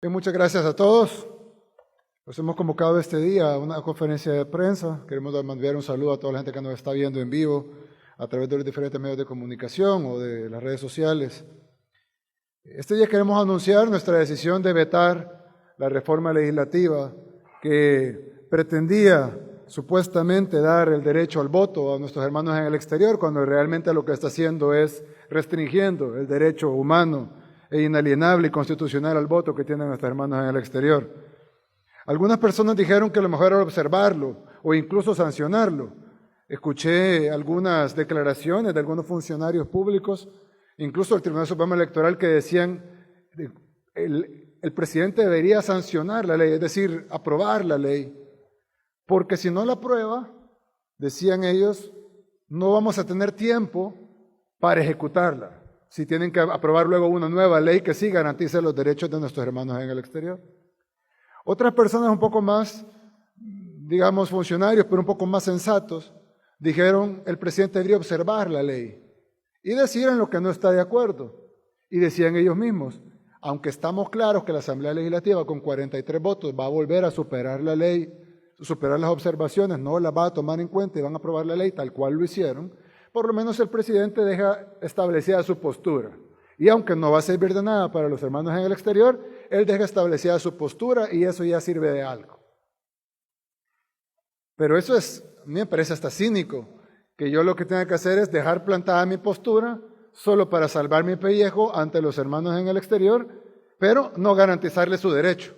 Bien, muchas gracias a todos. Los hemos convocado este día a una conferencia de prensa. Queremos enviar un saludo a toda la gente que nos está viendo en vivo a través de los diferentes medios de comunicación o de las redes sociales. Este día queremos anunciar nuestra decisión de vetar la reforma legislativa que pretendía supuestamente dar el derecho al voto a nuestros hermanos en el exterior, cuando realmente lo que está haciendo es restringiendo el derecho humano e inalienable y constitucional al voto que tienen nuestros hermanos en el exterior. Algunas personas dijeron que lo mejor era observarlo o incluso sancionarlo. Escuché algunas declaraciones de algunos funcionarios públicos, incluso el Tribunal Supremo Electoral, que decían el presidente debería sancionar la ley, es decir, aprobar la ley, porque si no la aprueba, decían ellos, no vamos a tener tiempo para ejecutarla, si tienen que aprobar luego una nueva ley que sí garantice los derechos de nuestros hermanos en el exterior. Otras personas un poco más, digamos, funcionarios, pero un poco más sensatos, dijeron, el presidente debería observar la ley y decir en lo que no está de acuerdo. Y decían ellos mismos, aunque estamos claros que la Asamblea Legislativa con 43 votos va a volver a superar la ley, superar las observaciones, no las va a tomar en cuenta y van a aprobar la ley tal cual lo hicieron, por lo menos el presidente deja establecida su postura. Y aunque no va a servir de nada para los hermanos en el exterior, él deja establecida su postura y eso ya sirve de algo. Pero eso a mí me parece hasta cínico, que yo lo que tenga que hacer es dejar plantada mi postura solo para salvar mi pellejo ante los hermanos en el exterior, pero no garantizarles su derecho.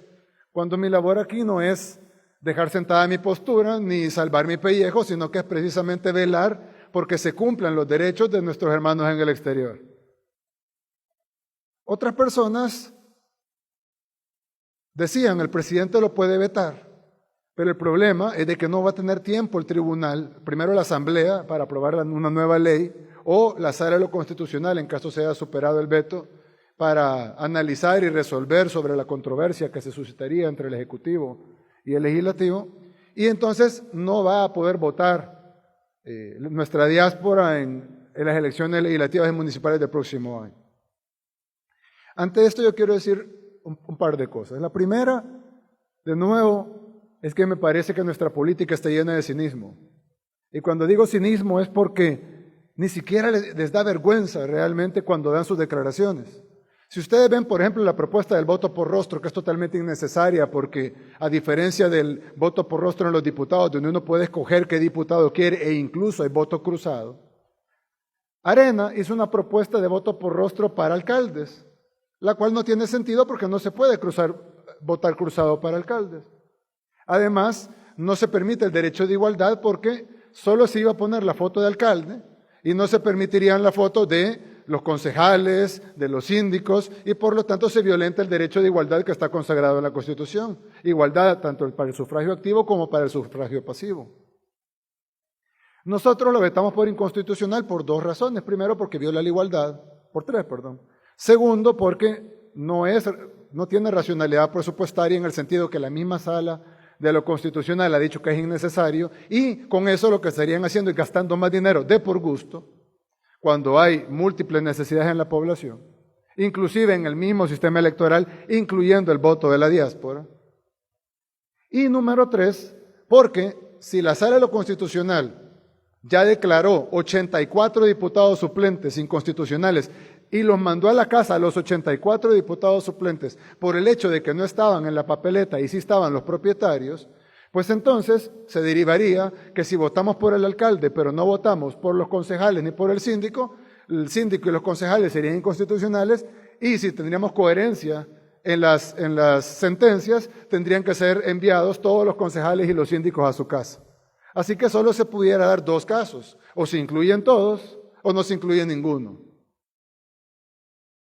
Cuando mi labor aquí no es dejar sentada mi postura ni salvar mi pellejo, sino que es precisamente velar porque se cumplan los derechos de nuestros hermanos en el exterior. Otras personas decían, el presidente lo puede vetar, pero el problema es de que no va a tener tiempo el tribunal, primero la asamblea para aprobar una nueva ley, o la sala de lo constitucional, en caso sea superado el veto, para analizar y resolver sobre la controversia que se suscitaría entre el Ejecutivo y el Legislativo, y entonces no va a poder votar nuestra diáspora en las elecciones legislativas y municipales del próximo año. Ante esto yo quiero decir un par de cosas. La primera, de nuevo, es que me parece que nuestra política está llena de cinismo. Y cuando digo cinismo es porque ni siquiera les da vergüenza realmente cuando dan sus declaraciones. Si ustedes ven, por ejemplo, la propuesta del voto por rostro, que es totalmente innecesaria porque a diferencia del voto por rostro en los diputados, donde uno puede escoger qué diputado quiere e incluso hay voto cruzado, Arena hizo una propuesta de voto por rostro para alcaldes, la cual no tiene sentido porque no se puede votar cruzado para alcaldes. Además, no se permite el derecho de igualdad porque solo se iba a poner la foto de alcalde y no se permitirían la foto de los concejales, de los síndicos, y por lo tanto se violenta el derecho de igualdad que está consagrado en la Constitución. Igualdad tanto para el sufragio activo como para el sufragio pasivo. Nosotros lo vetamos por inconstitucional por dos razones. Primero, porque viola la igualdad, por tres, perdón. Segundo, porque no tiene racionalidad presupuestaria en el sentido que la misma sala de lo constitucional ha dicho que es innecesario y con eso lo que estarían haciendo es gastando más dinero de por gusto cuando hay múltiples necesidades en la población, inclusive en el mismo sistema electoral, incluyendo el voto de la diáspora. Y número tres, porque si la sala de lo constitucional ya declaró 84 diputados suplentes inconstitucionales y los mandó a la casa a los 84 diputados suplentes por el hecho de que no estaban en la papeleta y sí estaban los propietarios, pues entonces se derivaría que si votamos por el alcalde pero no votamos por los concejales ni por el síndico y los concejales serían inconstitucionales y si tendríamos coherencia en las sentencias, tendrían que ser enviados todos los concejales y los síndicos a su casa. Así que solo se pudiera dar dos casos, o se incluyen todos o no se incluye ninguno.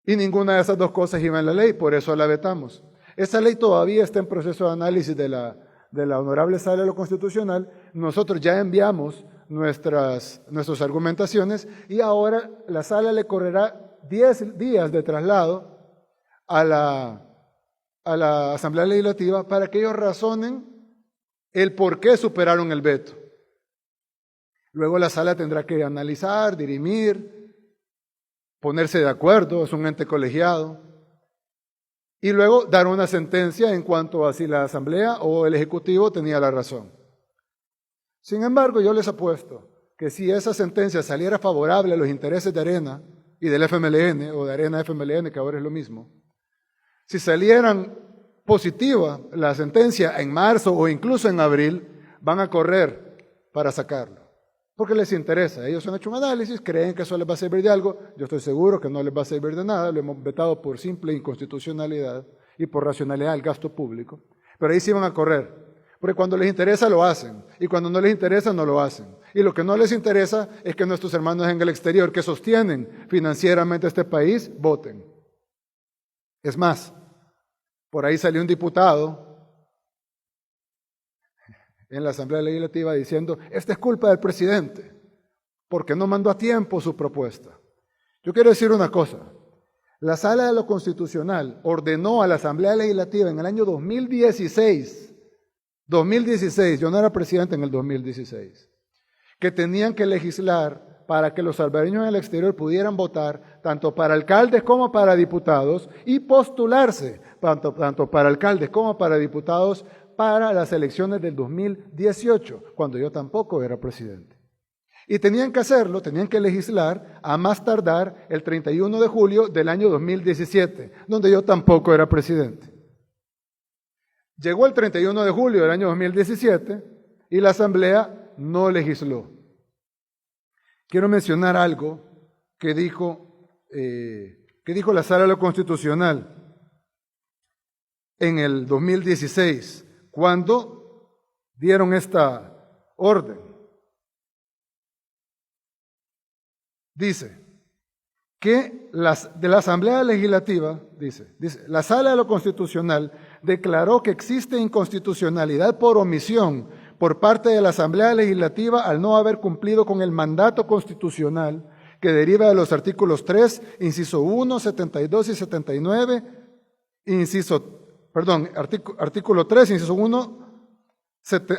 Y ninguna de esas dos cosas iba en la ley, por eso la vetamos. Esa ley todavía está en proceso de análisis de la honorable sala de lo constitucional. Nosotros ya enviamos nuestras argumentaciones y ahora la sala le correrá 10 días de traslado a la Asamblea Legislativa para que ellos razonen el por qué superaron el veto. Luego la sala tendrá que analizar, dirimir, ponerse de acuerdo, es un ente colegiado. y luego dar una sentencia en cuanto a si la Asamblea o el Ejecutivo tenía la razón. Sin embargo, yo les apuesto que si esa sentencia saliera favorable a los intereses de Arena y del FMLN, o de Arena FMLN, que ahora es lo mismo, si salieran positiva la sentencia en marzo o incluso en abril, van a correr para sacarlo, porque les interesa. Ellos han hecho un análisis, creen que eso les va a servir de algo. Yo estoy seguro que no les va a servir de nada. Lo hemos vetado por simple inconstitucionalidad y por racionalidad del gasto público, pero ahí sí van a correr. Porque cuando les interesa lo hacen, y cuando no les interesa no lo hacen. Y lo que no les interesa es que nuestros hermanos en el exterior que sostienen financieramente este país, voten. Es más, por ahí salió un diputado en la Asamblea Legislativa diciendo, esta es culpa del presidente, porque no mandó a tiempo su propuesta. Yo quiero decir una cosa, la Sala de lo Constitucional ordenó a la Asamblea Legislativa en el año 2016, yo no era presidente en el 2016, que tenían que legislar para que los salvadoreños en el exterior pudieran votar tanto para alcaldes como para diputados y postularse tanto para alcaldes como para diputados para las elecciones del 2018, cuando yo tampoco era presidente. Y tenían que hacerlo, tenían que legislar a más tardar el 31 de julio del año 2017, donde yo tampoco era presidente. Llegó el 31 de julio del año 2017 y la Asamblea no legisló. Quiero mencionar algo que dijo la Sala de lo Constitucional en el 2016, cuando dieron esta orden. Dice que de la Asamblea Legislativa, dice, la Sala de lo Constitucional declaró que existe inconstitucionalidad por omisión por parte de la Asamblea Legislativa al no haber cumplido con el mandato constitucional que deriva de los artículos 3, inciso 1, 72 y 79, artículo 3, inciso 1,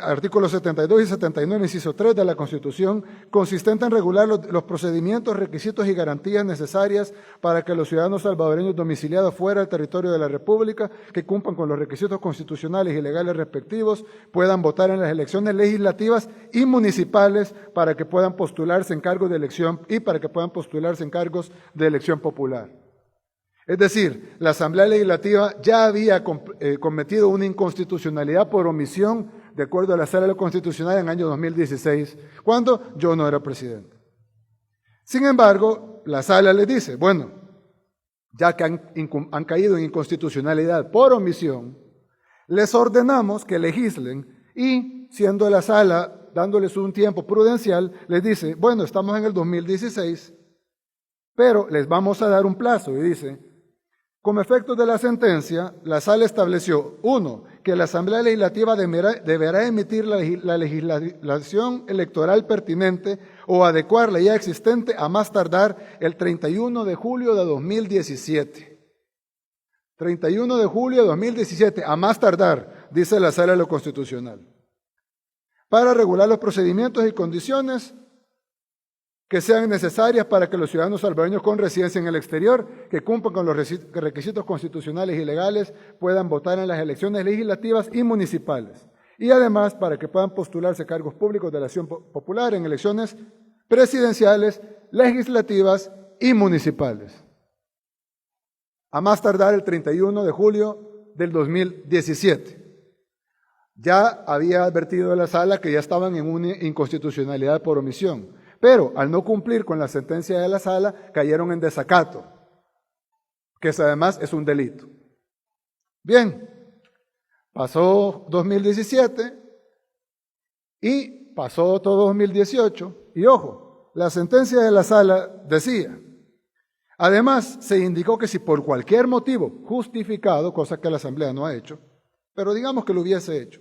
artículos 72 y 79, inciso 3 de la Constitución, consistente en regular los procedimientos, requisitos y garantías necesarias para que los ciudadanos salvadoreños domiciliados fuera del territorio de la República, que cumplan con los requisitos constitucionales y legales respectivos, puedan votar en las elecciones legislativas y municipales para que puedan postularse en cargos de elección popular. Es decir, la Asamblea Legislativa ya había cometido una inconstitucionalidad por omisión, de acuerdo a la Sala de lo Constitucional, en el año 2016, cuando yo no era presidente. Sin embargo, la Sala le dice, bueno, ya que han caído en inconstitucionalidad por omisión, les ordenamos que legislen y, siendo la Sala dándoles un tiempo prudencial, les dice, bueno, estamos en el 2016, pero les vamos a dar un plazo, y dice, como efecto de la sentencia, la Sala estableció, 1, que la Asamblea Legislativa deberá emitir la legislación electoral pertinente o adecuar la ya existente a más tardar el 31 de julio de 2017. 31 de julio de 2017, a más tardar, dice la Sala de lo Constitucional. Para regular los procedimientos y condiciones que sean necesarias para que los ciudadanos salvadoreños con residencia en el exterior, que cumplan con los requisitos constitucionales y legales, puedan votar en las elecciones legislativas y municipales. Y además, para que puedan postularse cargos públicos de elección popular en elecciones presidenciales, legislativas y municipales. A más tardar el 31 de julio del 2017. Ya había advertido la Sala que ya estaban en una inconstitucionalidad por omisión. Pero al no cumplir con la sentencia de la Sala, cayeron en desacato, que además es un delito. Bien, pasó 2017 y pasó todo 2018, y ojo, la sentencia de la Sala decía, además se indicó que si por cualquier motivo justificado, cosa que la Asamblea no ha hecho, pero digamos que lo hubiese hecho,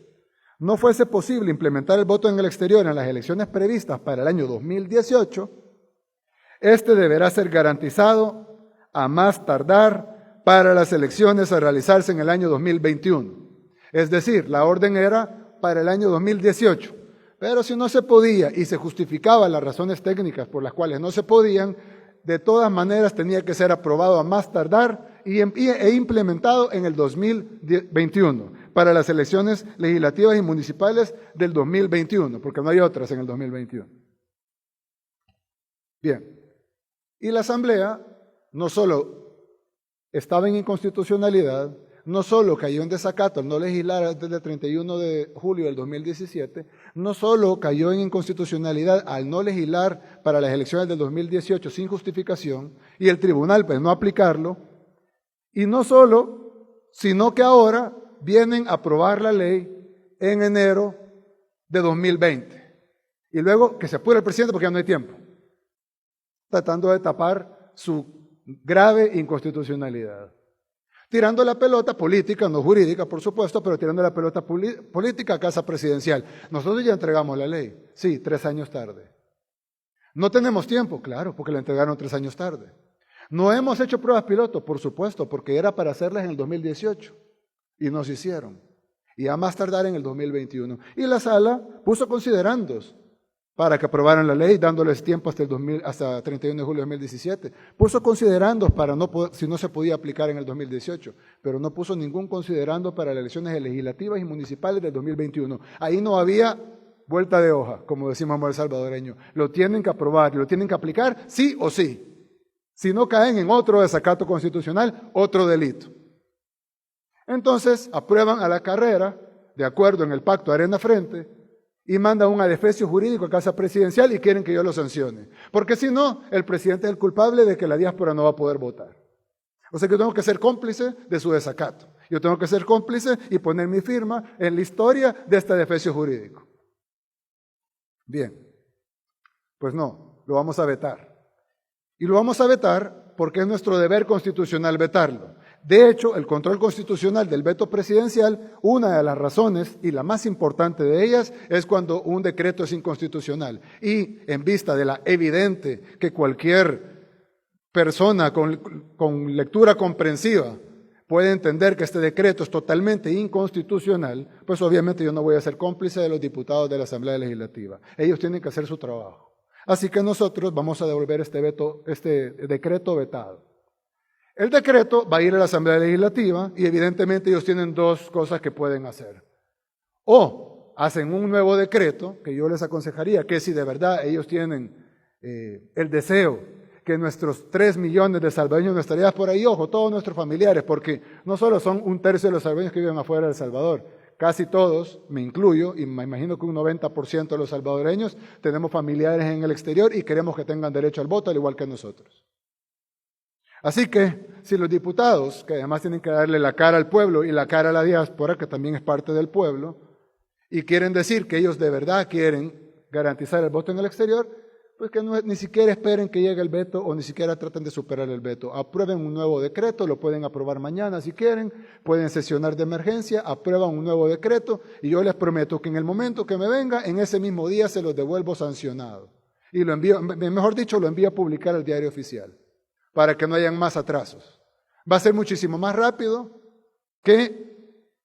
no fuese posible implementar el voto en el exterior en las elecciones previstas para el año 2018, este deberá ser garantizado a más tardar para las elecciones a realizarse en el año 2021. Es decir, la orden era para el año 2018, pero si no se podía y se justificaban las razones técnicas por las cuales no se podían, de todas maneras tenía que ser aprobado a más tardar e implementado en el 2021 para las elecciones legislativas y municipales del 2021, porque no hay otras en el 2021. Bien, y la Asamblea no solo estaba en inconstitucionalidad, no solo cayó en desacato al no legislar antes del 31 de julio del 2017, no solo cayó en inconstitucionalidad al no legislar para las elecciones del 2018 sin justificación y el tribunal pues no aplicarlo, y no solo, sino que ahora vienen a aprobar la ley en enero de 2020. Y luego que se apure el presidente porque ya no hay tiempo, tratando de tapar su grave inconstitucionalidad. Tirando la pelota política, no jurídica, por supuesto, pero tirando la pelota política a casa presidencial. Nosotros ya entregamos la ley, sí, 3 años tarde. No tenemos tiempo, claro, porque la entregaron 3 años tarde. No hemos hecho pruebas piloto, por supuesto, porque era para hacerlas en el 2018 y no se hicieron. Y a más tardar en el 2021. Y la sala puso considerandos para que aprobaran la ley, dándoles tiempo hasta 31 de julio de 2017. Puso considerandos para si no se podía aplicar en el 2018, pero no puso ningún considerando para las elecciones legislativas y municipales del 2021. Ahí no había vuelta de hoja, como decimos en el salvadoreño. Lo tienen que aprobar, lo tienen que aplicar sí o sí. Si no caen en otro desacato constitucional, otro delito. Entonces, aprueban a la carrera, de acuerdo en el pacto Arena Frente, y mandan un adefesio jurídico a casa presidencial y quieren que yo lo sancione. Porque si no, el presidente es el culpable de que la diáspora no va a poder votar. O sea que yo tengo que ser cómplice de su desacato. Yo tengo que ser cómplice y poner mi firma en la historia de este adefesio jurídico. Bien, pues no, lo vamos a vetar. Y lo vamos a vetar porque es nuestro deber constitucional vetarlo. De hecho, el control constitucional del veto presidencial, una de las razones y la más importante de ellas es cuando un decreto es inconstitucional. Y en vista de la evidente que cualquier persona con lectura comprensiva puede entender que este decreto es totalmente inconstitucional, pues obviamente yo no voy a ser cómplice de los diputados de la Asamblea Legislativa. Ellos tienen que hacer su trabajo. Así que nosotros vamos a devolver este decreto vetado. El decreto va a ir a la Asamblea Legislativa y evidentemente ellos tienen 2 cosas que pueden hacer. O hacen un nuevo decreto, que yo les aconsejaría que si de verdad ellos tienen el deseo que nuestros 3 millones de salvadoreños no estarían por ahí, ojo, todos nuestros familiares, porque no solo son 1/3 de los salvadoreños que viven afuera de El Salvador, casi todos, me incluyo, y me imagino que un 90% de los salvadoreños tenemos familiares en el exterior y queremos que tengan derecho al voto al igual que nosotros. Así que, si los diputados, que además tienen que darle la cara al pueblo y la cara a la diáspora, que también es parte del pueblo, y quieren decir que ellos de verdad quieren garantizar el voto en el exterior, pues que ni siquiera esperen que llegue el veto o ni siquiera traten de superar el veto. Aprueben un nuevo decreto, lo pueden aprobar mañana si quieren, pueden sesionar de emergencia, aprueban un nuevo decreto y yo les prometo que en el momento que me venga, en ese mismo día se los devuelvo sancionado. Y lo envío, mejor dicho, lo envío a publicar al diario oficial, para que no hayan más atrasos. Va a ser muchísimo más rápido que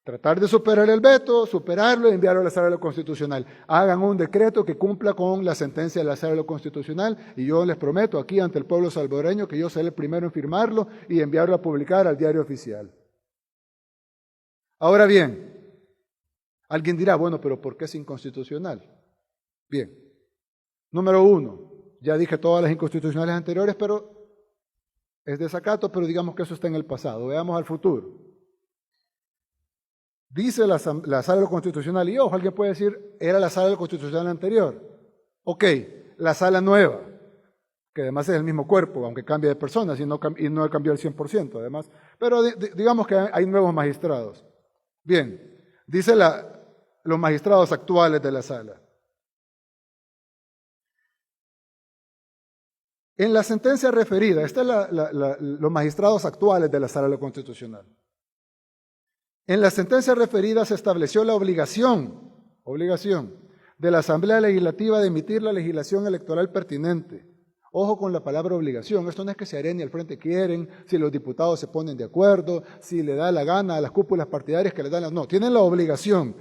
tratar de superar el veto, superarlo y enviarlo a la Sala de lo Constitucional. Hagan un decreto que cumpla con la sentencia de la Sala de lo Constitucional y yo les prometo aquí ante el pueblo salvadoreño que yo seré el primero en firmarlo y enviarlo a publicar al diario oficial. Ahora bien, alguien dirá, bueno, pero ¿por qué es inconstitucional? Bien, número 1, ya dije todas las inconstitucionales anteriores, pero es desacato, pero digamos que eso está en el pasado. Veamos al futuro. Dice la Sala de lo Constitucional, y ojo, alguien puede decir, era la Sala de lo Constitucional anterior. Ok, la Sala nueva, que además es el mismo cuerpo, aunque cambia de personas y no cambió el 100% además. Pero digamos que hay nuevos magistrados. Bien, dice los magistrados actuales de la Sala. En la sentencia referida, están los magistrados actuales de la Sala de lo Constitucional. En la sentencia referida se estableció la obligación de la Asamblea Legislativa de emitir la legislación electoral pertinente. Ojo con la palabra obligación, esto no es que se Arena y el Frente quieren, si los diputados se ponen de acuerdo, si le da la gana a las cúpulas partidarias que les dan no, tienen la obligación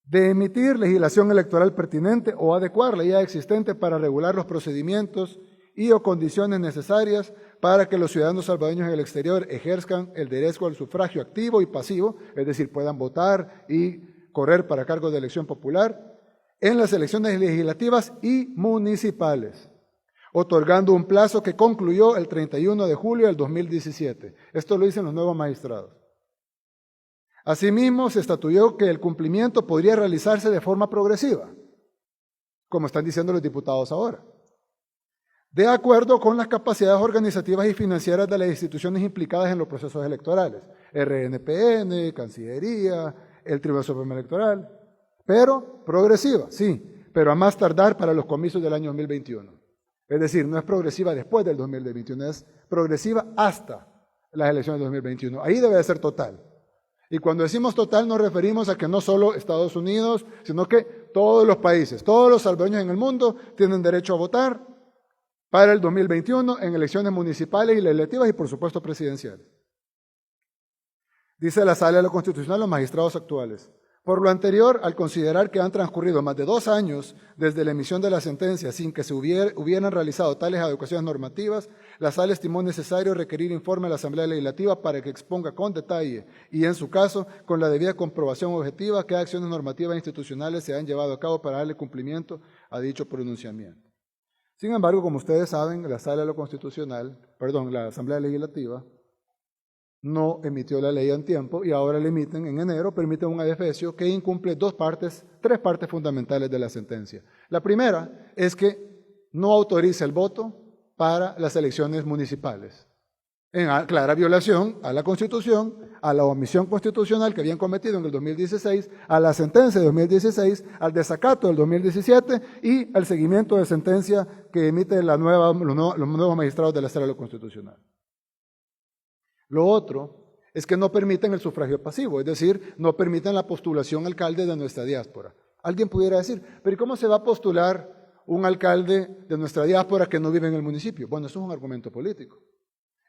de emitir legislación electoral pertinente o adecuar la ya existente para regular los procedimientos y o condiciones necesarias para que los ciudadanos salvadoreños en el exterior ejerzan el derecho al sufragio activo y pasivo, es decir, puedan votar y correr para cargos de elección popular en las elecciones legislativas y municipales, otorgando un plazo que concluyó el 31 de julio del 2017. Esto lo dicen los nuevos magistrados. Asimismo, se estatuyó que el cumplimiento podría realizarse de forma progresiva, como están diciendo los diputados ahora, de acuerdo con las capacidades organizativas y financieras de las instituciones implicadas en los procesos electorales, RNPN, Cancillería, el Tribunal Supremo Electoral, pero progresiva, sí, pero a más tardar para los comicios del año 2021. Es decir, no es progresiva después del 2021, es progresiva hasta las elecciones de 2021. Ahí debe de ser total. Y cuando decimos total nos referimos a que no solo Estados Unidos, sino que todos los países, todos los salvadoreños en el mundo tienen derecho a votar para el 2021 en elecciones municipales y legislativas y por supuesto presidenciales. Dice la Sala de lo Constitucional los magistrados actuales. Por lo anterior, al considerar que han transcurrido más de 2 años desde la emisión de la sentencia sin que se hubieran realizado tales adecuaciones normativas, la Sala estimó necesario requerir informe a la Asamblea Legislativa para que exponga con detalle y, en su caso, con la debida comprobación objetiva, qué acciones normativas e institucionales se han llevado a cabo para darle cumplimiento a dicho pronunciamiento. Sin embargo, como ustedes saben, la Sala de lo Constitucional, la Asamblea Legislativa, no emitió la ley en tiempo y ahora la emiten en enero, permiten un adefesio que incumple 3 partes fundamentales de la sentencia. La primera es que no autoriza el voto para las elecciones municipales, en clara violación a la Constitución, a la omisión constitucional que habían cometido en el 2016, a la sentencia de 2016, al desacato del 2017 y al seguimiento de sentencia que emite los nuevos magistrados de la Sala de lo Constitucional. Lo otro es que no permiten el sufragio pasivo, es decir, no permiten la postulación alcalde de nuestra diáspora. Alguien pudiera decir, pero ¿cómo se va a postular un alcalde de nuestra diáspora que no vive en el municipio? Bueno, eso es un argumento político.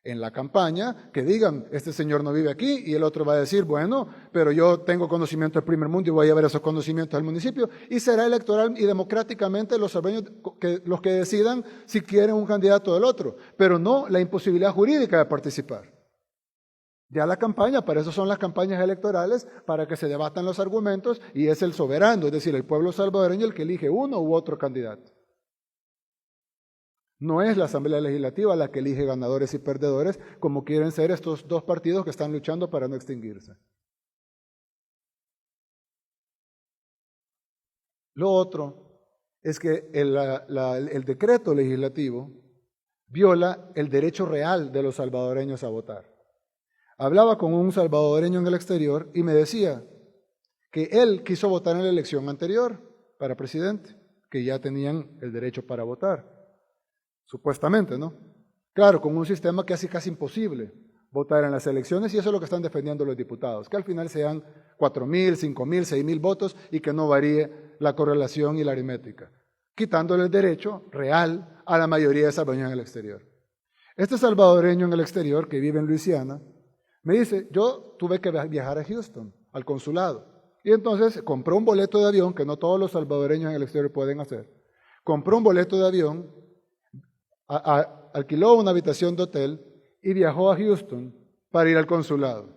En la campaña, que digan, este señor no vive aquí, y el otro va a decir, bueno, pero yo tengo conocimiento del primer mundo y voy a llevar esos conocimientos al municipio, y será electoral y democráticamente los salvadoreños los que decidan si quieren un candidato del otro, pero no la imposibilidad jurídica de participar. Ya la campaña, para eso son las campañas electorales, para que se debatan los argumentos y es el soberano, es decir, el pueblo salvadoreño el que elige uno u otro candidato. No es la Asamblea Legislativa la que elige ganadores y perdedores, como quieren ser estos 2 partidos que están luchando para no extinguirse. Lo otro es que el decreto legislativo viola el derecho real de los salvadoreños a votar. Hablaba con un salvadoreño en el exterior y me decía que él quiso votar en la elección anterior para presidente, que ya tenían el derecho para votar, supuestamente, ¿no? Claro, con un sistema que hace casi imposible votar en las elecciones y eso es lo que están defendiendo los diputados, que al final sean 4,000, 5,000, 6,000 votos y que no varíe la correlación y la aritmética, quitándole el derecho real a la mayoría de salvadoreños en el exterior. Este salvadoreño en el exterior que vive en Luisiana me dice, yo tuve que viajar a Houston, al consulado, y entonces compró un boleto de avión, que no todos los salvadoreños en el exterior pueden hacer, compró un boleto de avión, alquiló una habitación de hotel y viajó a Houston para ir al consulado.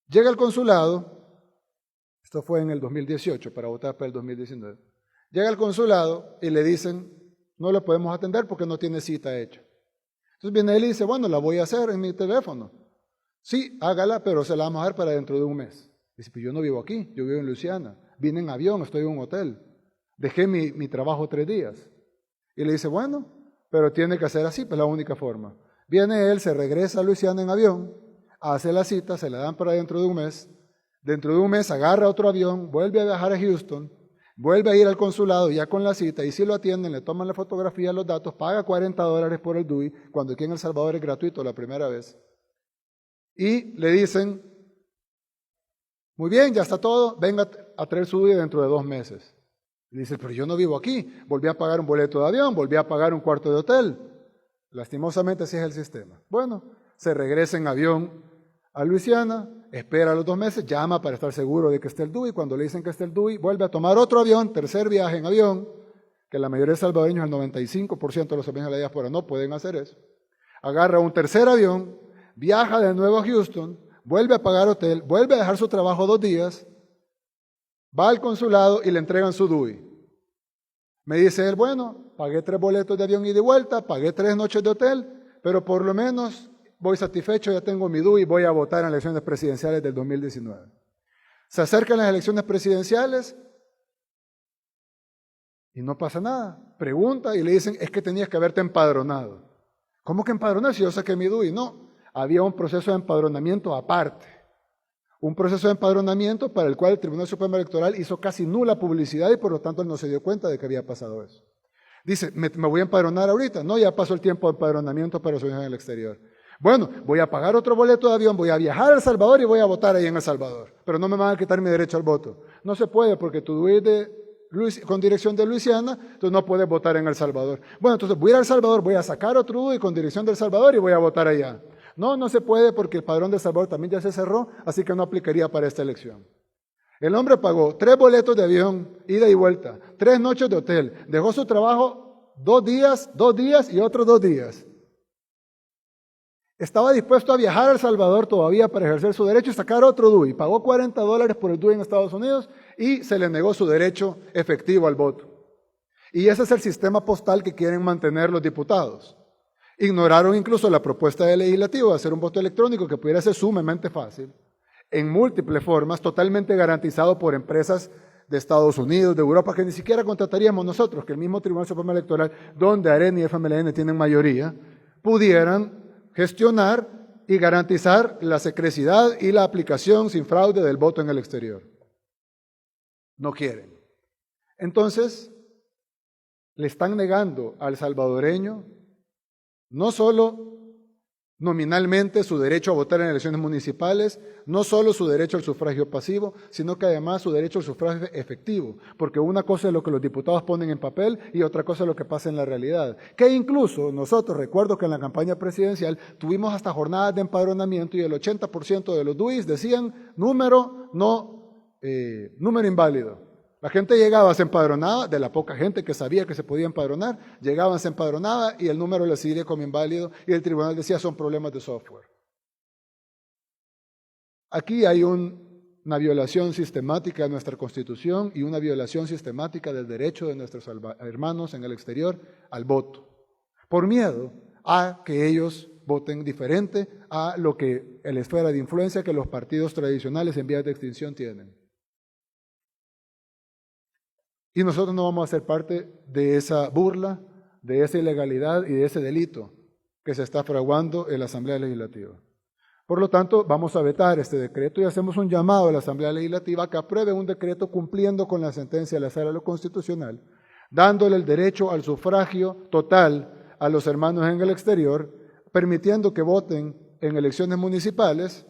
Llega al consulado, esto fue en el 2018, para votar para el 2019, llega al consulado y le dicen, no le podemos atender porque no tiene cita hecha. Entonces viene él y dice, bueno, la voy a hacer en mi teléfono. Sí, hágala, pero se la vamos a dar para dentro de un mes. Dice, pues yo no vivo aquí, yo vivo en Luisiana. Vine en avión, estoy en un hotel. Dejé mi trabajo 3 días. Y le dice, bueno, pero tiene que hacer así, pues la única forma. Viene él, se regresa a Luisiana en avión, hace la cita, se la dan para dentro de un mes. Dentro de un mes agarra otro avión, vuelve a viajar a Houston, vuelve a ir al consulado ya con la cita y si lo atienden, le toman la fotografía, los datos, paga $40 por el DUI, cuando aquí en El Salvador es gratuito la primera vez. Y le dicen, muy bien, ya está todo, venga a traer su DUI dentro de 2 meses. Y dice, pero yo no vivo aquí, volví a pagar un boleto de avión, volví a pagar un cuarto de hotel. Lastimosamente así es el sistema. Bueno, se regresa en avión a Luisiana, espera los 2 meses, llama para estar seguro de que esté el DUI, cuando le dicen que esté el DUI, vuelve a tomar otro avión, 3er viaje en avión, que la mayoría de salvadoreños, el 95% de los salvadoreños de la diáspora no pueden hacer eso. Agarra un tercer avión, viaja de nuevo a Houston, vuelve a pagar hotel, vuelve a dejar su trabajo 2 días, va al consulado y le entregan su DUI. Me dice él, bueno, pagué 3 boletos de avión ida y de vuelta, pagué 3 noches de hotel, pero por lo menos voy satisfecho, ya tengo mi DUI y voy a votar en las elecciones presidenciales del 2019. Se acercan las elecciones presidenciales y no pasa nada. Pregunta y le dicen, es que tenías que haberte empadronado. ¿Cómo que empadronar si yo saqué mi DUI? No, había un proceso de empadronamiento aparte. Un proceso de empadronamiento para el cual el Tribunal Supremo Electoral hizo casi nula publicidad y por lo tanto él no se dio cuenta de que había pasado eso. Dice, ¿me voy a empadronar ahorita? No, ya pasó el tiempo de empadronamiento para su vida en el exterior. Bueno, voy a pagar otro boleto de avión, voy a viajar a El Salvador y voy a votar ahí en El Salvador. Pero no me van a quitar mi derecho al voto. No se puede porque tu DUI es con dirección de Luisiana, entonces no puedes votar en El Salvador. Bueno, entonces voy a ir a El Salvador, voy a sacar otro DUI con dirección de El Salvador y voy a votar allá. No, no se puede porque el padrón de El Salvador también ya se cerró, así que no aplicaría para esta elección. El hombre pagó 3 boletos de avión, ida y vuelta, 3 noches de hotel, dejó su trabajo 2 días y otros 2 días. Estaba dispuesto a viajar a El Salvador todavía para ejercer su derecho y sacar otro DUI. Pagó $40 por el DUI en Estados Unidos y se le negó su derecho efectivo al voto. Y ese es el sistema postal que quieren mantener los diputados. Ignoraron incluso la propuesta del legislativo de hacer un voto electrónico que pudiera ser sumamente fácil, en múltiples formas, totalmente garantizado por empresas de Estados Unidos, de Europa, que ni siquiera contrataríamos nosotros, que el mismo Tribunal Supremo Electoral, donde AREN y FMLN tienen mayoría, pudieran gestionar y garantizar la secrecidad y la aplicación sin fraude del voto en el exterior. No quieren. Entonces, le están negando al salvadoreño no solo nominalmente su derecho a votar en elecciones municipales, no solo su derecho al sufragio pasivo, sino que además su derecho al sufragio efectivo, porque una cosa es lo que los diputados ponen en papel y otra cosa es lo que pasa en la realidad. Que incluso nosotros, recuerdo que en la campaña presidencial tuvimos hasta jornadas de empadronamiento y el 80% de los DUIs decían número inválido. La gente llegaba, se empadronaba, de la poca gente que sabía que se podía empadronar, llegaban, se empadronaba y el número le seguía como inválido y el tribunal decía son problemas de software. Aquí hay una violación sistemática de nuestra Constitución y una violación sistemática del derecho de nuestros hermanos en el exterior al voto, por miedo a que ellos voten diferente a lo que la esfera de influencia que los partidos tradicionales en vías de extinción tienen. Y nosotros no vamos a ser parte de esa burla, de esa ilegalidad y de ese delito que se está fraguando en la Asamblea Legislativa. Por lo tanto, vamos a vetar este decreto y hacemos un llamado a la Asamblea Legislativa a que apruebe un decreto cumpliendo con la sentencia de la Sala de lo Constitucional, dándole el derecho al sufragio total a los hermanos en el exterior, permitiendo que voten en elecciones municipales,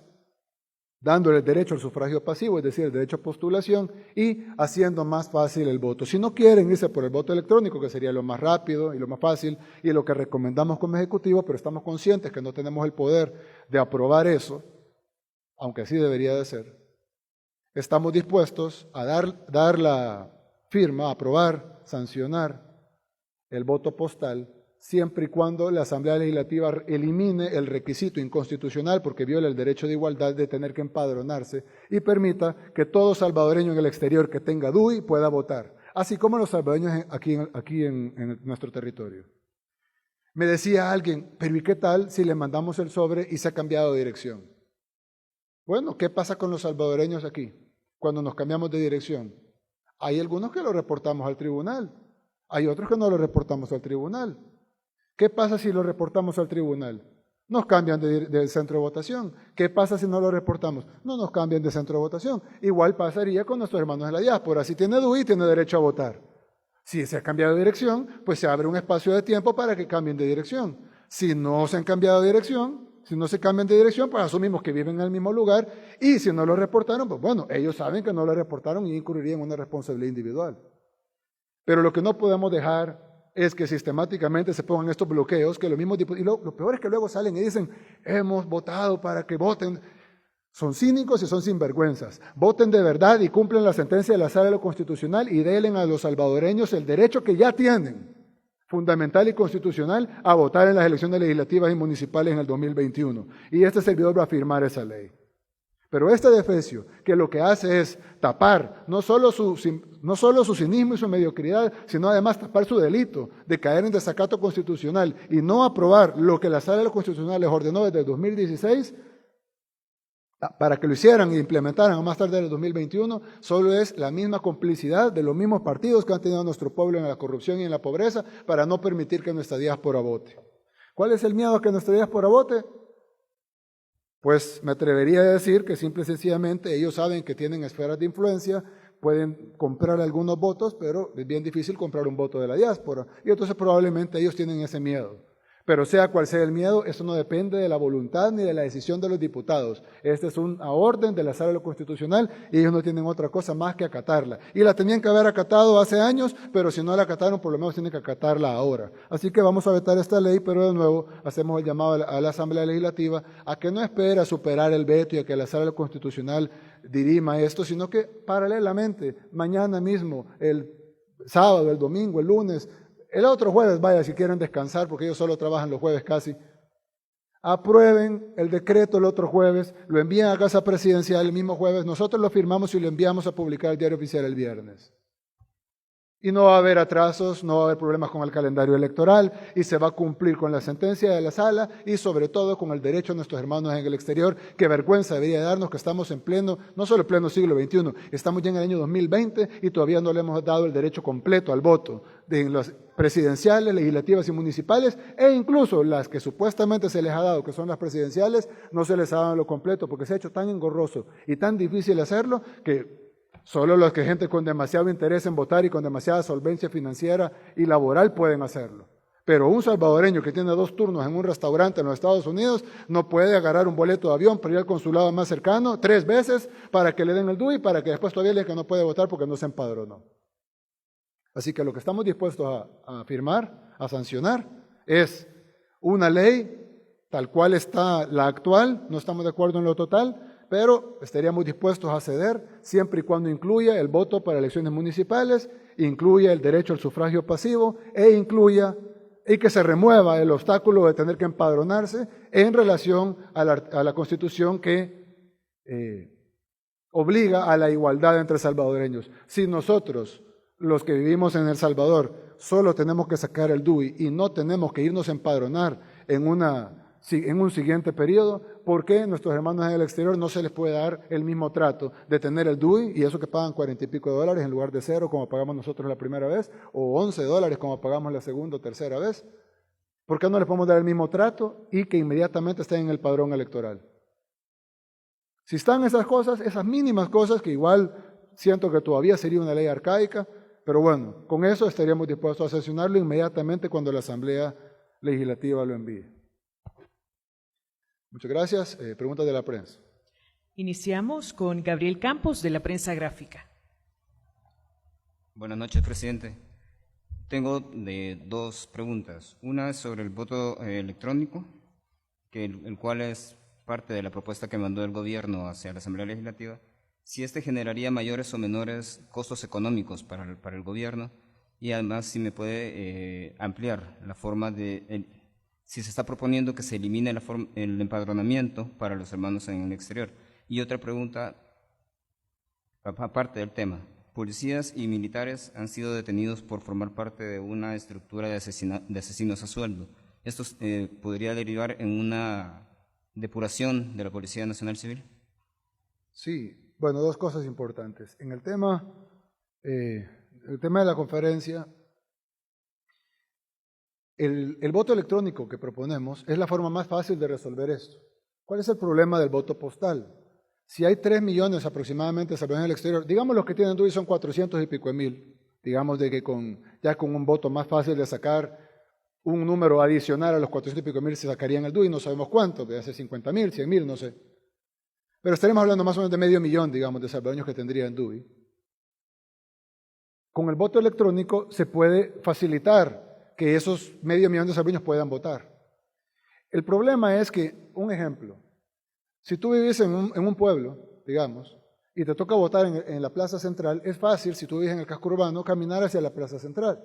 dándole el derecho al sufragio pasivo, es decir, el derecho a postulación, y haciendo más fácil el voto. Si no quieren irse por el voto electrónico, que sería lo más rápido y lo más fácil, y lo que recomendamos como Ejecutivo, pero estamos conscientes que no tenemos el poder de aprobar eso, aunque así debería de ser, estamos dispuestos a dar la firma, a aprobar, sancionar el voto postal, siempre y cuando la Asamblea Legislativa elimine el requisito inconstitucional porque viola el derecho de igualdad de tener que empadronarse y permita que todo salvadoreño en el exterior que tenga DUI pueda votar, así como los salvadoreños aquí en nuestro territorio. Me decía alguien, pero ¿y qué tal si le mandamos el sobre y se ha cambiado de dirección? Bueno, ¿qué pasa con los salvadoreños aquí cuando nos cambiamos de dirección? Hay algunos que lo reportamos al tribunal, hay otros que no lo reportamos al tribunal. ¿Qué pasa si lo reportamos al tribunal? Nos cambian de centro de votación. ¿Qué pasa si no lo reportamos? No nos cambian de centro de votación. Igual pasaría con nuestros hermanos de la diáspora. Si tiene DUI, tiene derecho a votar. Si se ha cambiado de dirección, pues se abre un espacio de tiempo para que cambien de dirección. Si no se han cambiado de dirección, si no se cambian de dirección, pues asumimos que viven en el mismo lugar. Y si no lo reportaron, pues bueno, ellos saben que no lo reportaron y incurrirían en una responsabilidad individual. Pero lo que no podemos dejar es que sistemáticamente se pongan estos bloqueos, que los mismos diputados, y lo peor es que luego salen y dicen, hemos votado para que voten. Son cínicos y son sinvergüenzas. Voten de verdad y cumplen la sentencia de la Sala de lo Constitucional y denle a los salvadoreños el derecho que ya tienen fundamental y constitucional a votar en las elecciones legislativas y municipales en el 2021. Y este servidor va a firmar esa ley. Pero este defecio, que lo que hace es tapar no solo su cinismo y su mediocridad, sino además tapar su delito de caer en desacato constitucional y no aprobar lo que la Sala de lo Constitucional les ordenó desde el 2016, para que lo hicieran e implementaran más tarde en el 2021, solo es la misma complicidad de los mismos partidos que han tenido a nuestro pueblo en la corrupción y en la pobreza para no permitir que nuestra diáspora vote. ¿Cuál es el miedo a que nuestra diáspora vote? Pues me atrevería a decir que simple y sencillamente ellos saben que tienen esferas de influencia, pueden comprar algunos votos, pero es bien difícil comprar un voto de la diáspora. Y entonces probablemente ellos tienen ese miedo. Pero sea cual sea el miedo, eso no depende de la voluntad ni de la decisión de los diputados. Esta es una orden de la Sala de lo Constitucional y ellos no tienen otra cosa más que acatarla. Y la tenían que haber acatado hace años, pero si no la acataron, por lo menos tienen que acatarla ahora. Así que vamos a vetar esta ley, pero de nuevo hacemos el llamado a la Asamblea Legislativa a que no espere a superar el veto y a que la Sala de lo Constitucional dirima esto, sino que paralelamente, mañana mismo, el sábado, el domingo, el lunes, el otro jueves, vaya, si quieren descansar, porque ellos solo trabajan los jueves casi, aprueben el decreto el otro jueves, lo envíen a Casa Presidencial el mismo jueves, nosotros lo firmamos y lo enviamos a publicar el Diario Oficial el viernes. Y no va a haber atrasos, no va a haber problemas con el calendario electoral y se va a cumplir con la sentencia de la sala y sobre todo con el derecho de nuestros hermanos en el exterior. Qué vergüenza debería darnos que estamos en pleno, no solo en pleno siglo XXI, estamos ya en el año 2020 y todavía no le hemos dado el derecho completo al voto en las presidenciales, legislativas y municipales, e incluso las que supuestamente se les ha dado, que son las presidenciales, no se les ha dado lo completo porque se ha hecho tan engorroso y tan difícil hacerlo que solo los que gente con demasiado interés en votar y con demasiada solvencia financiera y laboral pueden hacerlo. Pero un salvadoreño que tiene 2 turnos en un restaurante en los Estados Unidos no puede agarrar un boleto de avión para ir al consulado más cercano 3 veces para que le den el DUI y para que después todavía le digan que no puede votar porque no se empadronó. Así que lo que estamos dispuestos a firmar, a sancionar, es una ley tal cual está la actual, no estamos de acuerdo en lo total, pero estaríamos dispuestos a ceder siempre y cuando incluya el voto para elecciones municipales, incluya el derecho al sufragio pasivo y que se remueva el obstáculo de tener que empadronarse en relación a la Constitución que obliga a la igualdad entre salvadoreños. Si nosotros, los que vivimos en El Salvador, solo tenemos que sacar el DUI y no tenemos que irnos a empadronar en un siguiente periodo, ¿por qué nuestros hermanos en el exterior no se les puede dar el mismo trato de tener el DUI y eso que pagan $40 y pico en lugar de 0 como pagamos nosotros la primera vez o $11 como pagamos la segunda o tercera vez? ¿Por qué no les podemos dar el mismo trato y que inmediatamente estén en el padrón electoral? Si están esas cosas, esas mínimas cosas que igual siento que todavía sería una ley arcaica, pero bueno, con eso estaríamos dispuestos a sancionarlo inmediatamente cuando la Asamblea Legislativa lo envíe. Muchas gracias. Preguntas de la prensa. Iniciamos con Gabriel Campos, de la Prensa Gráfica. Buenas noches, presidente. Tengo 2 preguntas. Una es sobre el voto electrónico, el cual es parte de la propuesta que mandó el gobierno hacia la Asamblea Legislativa. Si este generaría mayores o menores costos económicos para el gobierno y además si me puede ampliar la forma si se está proponiendo que se elimine el empadronamiento para los hermanos en el exterior. Y otra pregunta, aparte del tema, policías y militares han sido detenidos por formar parte de una estructura de asesinos a sueldo. ¿Esto podría derivar en una depuración de la Policía Nacional Civil? Sí, bueno, 2 cosas importantes. En el tema de la conferencia, el voto electrónico que proponemos es la forma más fácil de resolver esto. ¿Cuál es el problema del voto postal? Si hay 3 millones aproximadamente de salvadoreños en el exterior, digamos los que tienen DUI son 400 y pico mil, digamos de que ya con un voto más fácil de sacar un número adicional a los 400 y pico mil se sacarían el DUI, no sabemos cuánto, de hace 50 mil, 100 mil, no sé. Pero estaremos hablando más o menos de medio millón, digamos, de salvadoreños que tendrían DUI. Con el voto electrónico se puede facilitar que esos medio millón de salvadoreños puedan votar. El problema es que, un ejemplo, si tú vives en un pueblo, digamos, y te toca votar en la plaza central, es fácil, si tú vives en el casco urbano, caminar hacia la plaza central.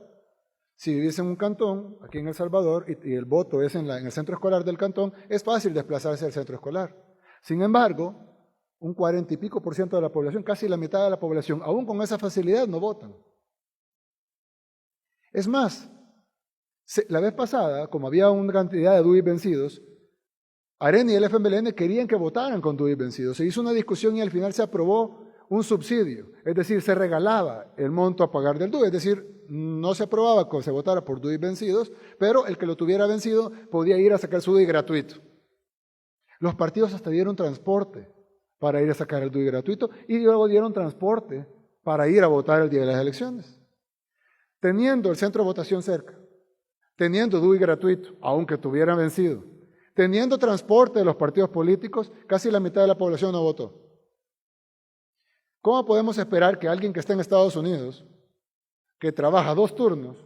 Si vivís en un cantón, aquí en El Salvador, y el voto es en el centro escolar del cantón, es fácil desplazarse al centro escolar. Sin embargo, un 40 y pico % de la población, casi la mitad de la población, aún con esa facilidad no votan. Es más, la vez pasada, como había una cantidad de DUI vencidos, AREN y el FMLN querían que votaran con DUI vencidos. Se hizo una discusión y al final se aprobó un subsidio, es decir, se regalaba el monto a pagar del DUI, es decir, no se aprobaba que se votara por DUI vencidos, pero el que lo tuviera vencido podía ir a sacar su DUI gratuito. Los partidos hasta dieron transporte para ir a sacar el DUI gratuito y luego dieron transporte para ir a votar el día de las elecciones. Teniendo el centro de votación cerca, teniendo DUI gratuito, aunque tuviera vencido, teniendo transporte de los partidos políticos, casi la mitad de la población no votó. ¿Cómo podemos esperar que alguien que está en Estados Unidos, que trabaja 2 turnos,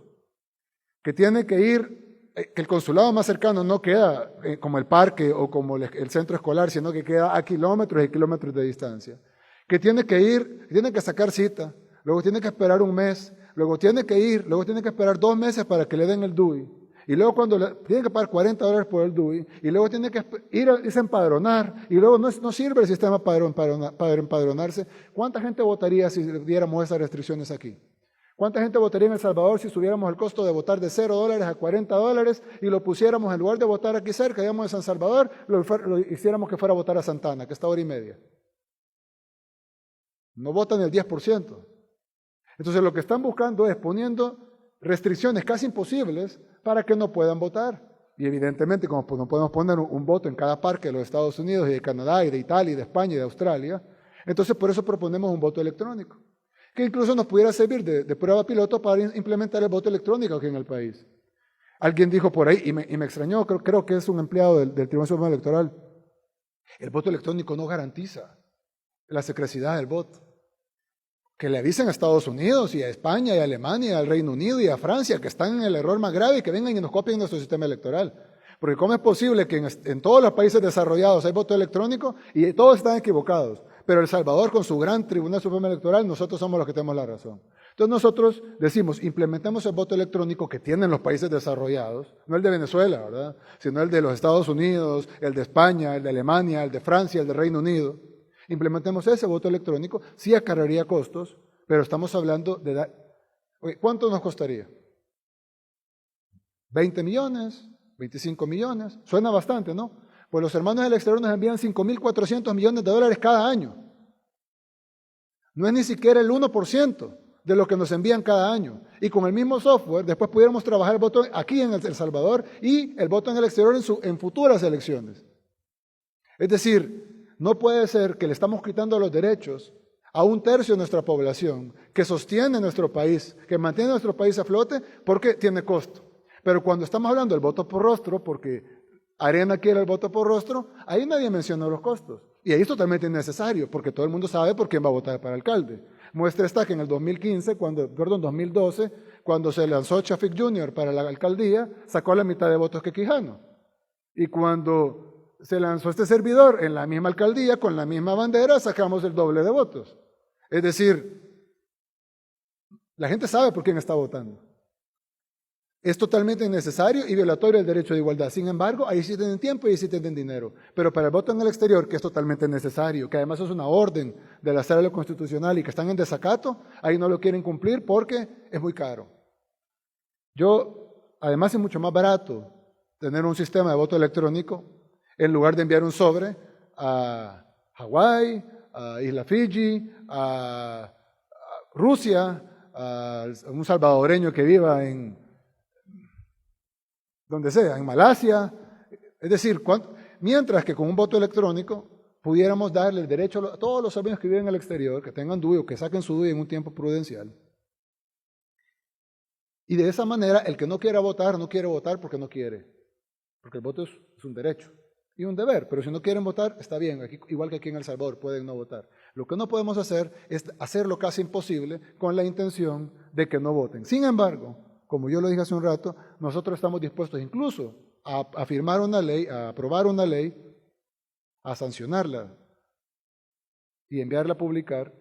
que tiene que ir, que el consulado más cercano no queda como el parque o como el centro escolar, sino que queda a kilómetros y kilómetros de distancia, que tiene que ir, tiene que sacar cita, luego tiene que esperar un mes, luego tiene que ir, luego tiene que esperar 2 meses para que le den el DUI, y luego tiene que pagar $40 por el DUI, y luego tiene que irse a empadronar, y luego no sirve el sistema para empadronarse. ¿Cuánta gente votaría si diéramos esas restricciones aquí? ¿Cuánta gente votaría en El Salvador si subiéramos el costo de votar de $0 a $40 y lo pusiéramos en lugar de votar aquí cerca, digamos en San Salvador, lo hiciéramos que fuera a votar a Santana, que está a 1:30? No votan el 10%. Entonces lo que están buscando es poniendo restricciones casi imposibles para que no puedan votar. Y evidentemente, como no podemos poner un voto en cada parque de los Estados Unidos y de Canadá y de Italia y de España y de Australia, entonces por eso proponemos un voto electrónico, que incluso nos pudiera servir de prueba piloto para implementar el voto electrónico aquí en el país. Alguien dijo por ahí, y me extrañó, creo que es un empleado del Tribunal Supremo Electoral, el voto electrónico no garantiza la secrecidad del voto. Que le avisen a Estados Unidos y a España y a Alemania y al Reino Unido y a Francia que están en el error más grave y que vengan y nos copien nuestro sistema electoral. Porque ¿cómo es posible que en todos los países desarrollados hay voto electrónico y todos están equivocados? Pero El Salvador con su gran Tribunal Supremo Electoral, nosotros somos los que tenemos la razón. Entonces nosotros decimos, implementemos el voto electrónico que tienen los países desarrollados, no el de Venezuela, ¿verdad? Sino el de los Estados Unidos, el de España, el de Alemania, el de Francia, el de Reino Unido. Implementemos ese voto electrónico, sí acarrearía costos, pero estamos hablando de... Oye, ¿cuánto nos costaría? ¿20 millones? ¿25 millones? Suena bastante, ¿no? Pues los hermanos del exterior nos envían $5.400 millones cada año. No es ni siquiera el 1% de lo que nos envían cada año. Y con el mismo software, después pudiéramos trabajar el voto aquí en El Salvador y el voto en el exterior en futuras elecciones. Es decir, no puede ser que le estamos quitando los derechos a 1/3 de nuestra población que sostiene nuestro país, que mantiene nuestro país a flote porque tiene costo. Pero cuando estamos hablando del voto por rostro, porque Arena quiere el voto por rostro, ahí nadie menciona los costos. Y ahí es totalmente innecesario, porque todo el mundo sabe por quién va a votar para alcalde. Muestra está que en el 2012, cuando se lanzó Chafik Jr. para la alcaldía, sacó la mitad de votos que Quijano. Y cuando se lanzó este servidor en la misma alcaldía, con la misma bandera, sacamos el doble de votos. Es decir, la gente sabe por quién está votando. Es totalmente innecesario y violatorio del derecho de igualdad. Sin embargo, ahí sí tienen tiempo y ahí sí tienen dinero. Pero para el voto en el exterior, que es totalmente necesario, que además es una orden de la Sala Constitucional y que están en desacato, ahí no lo quieren cumplir porque es muy caro. Además es mucho más barato tener un sistema de voto electrónico en lugar de enviar un sobre a Hawái, a Isla Fiji, a Rusia, a un salvadoreño que viva en donde sea, en Malasia. Es decir, mientras que con un voto electrónico pudiéramos darle el derecho a todos los salvadoreños que viven en el exterior, que tengan DUI o que saquen su DUI en un tiempo prudencial. Y de esa manera, el que no quiera votar, no quiere votar porque no quiere. Porque el voto es un derecho y un deber, pero si no quieren votar, está bien, igual que aquí en El Salvador, pueden no votar. Lo que no podemos hacer es hacerlo casi imposible con la intención de que no voten. Sin embargo, como yo lo dije hace un rato, nosotros estamos dispuestos incluso a firmar una ley, a aprobar una ley, a sancionarla y enviarla a publicar,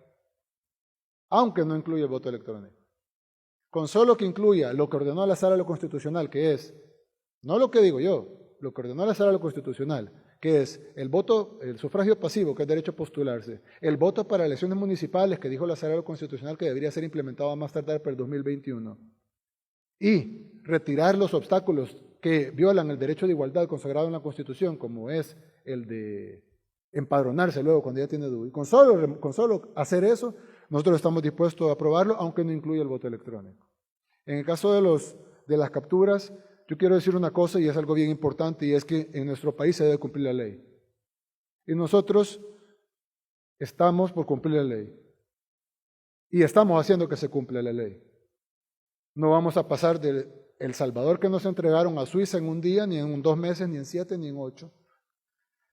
aunque no incluya el voto electrónico. con solo que incluya lo que ordenó la Sala de lo Constitucional, que es, no lo que digo yo, lo que ordenó la Sala de lo Constitucional, que es el voto, el sufragio pasivo, que es derecho a postularse, el voto para elecciones municipales, que dijo la Sala de lo Constitucional que debería ser implementado a más tardar para el 2021, y retirar los obstáculos que violan el derecho de igualdad consagrado en la Constitución, como es el de empadronarse luego cuando ya tiene DUI. Con solo hacer eso, nosotros estamos dispuestos a aprobarlo, aunque no incluya el voto electrónico. En el caso de las capturas, yo quiero decir una cosa y es algo bien importante, y es que en nuestro país se debe cumplir la ley. Y nosotros estamos por cumplir la ley. Y estamos haciendo que se cumpla la ley. No vamos a pasar de El Salvador que nos entregaron a Suiza en un día, ni en 2 meses, ni en 7, ni en 8.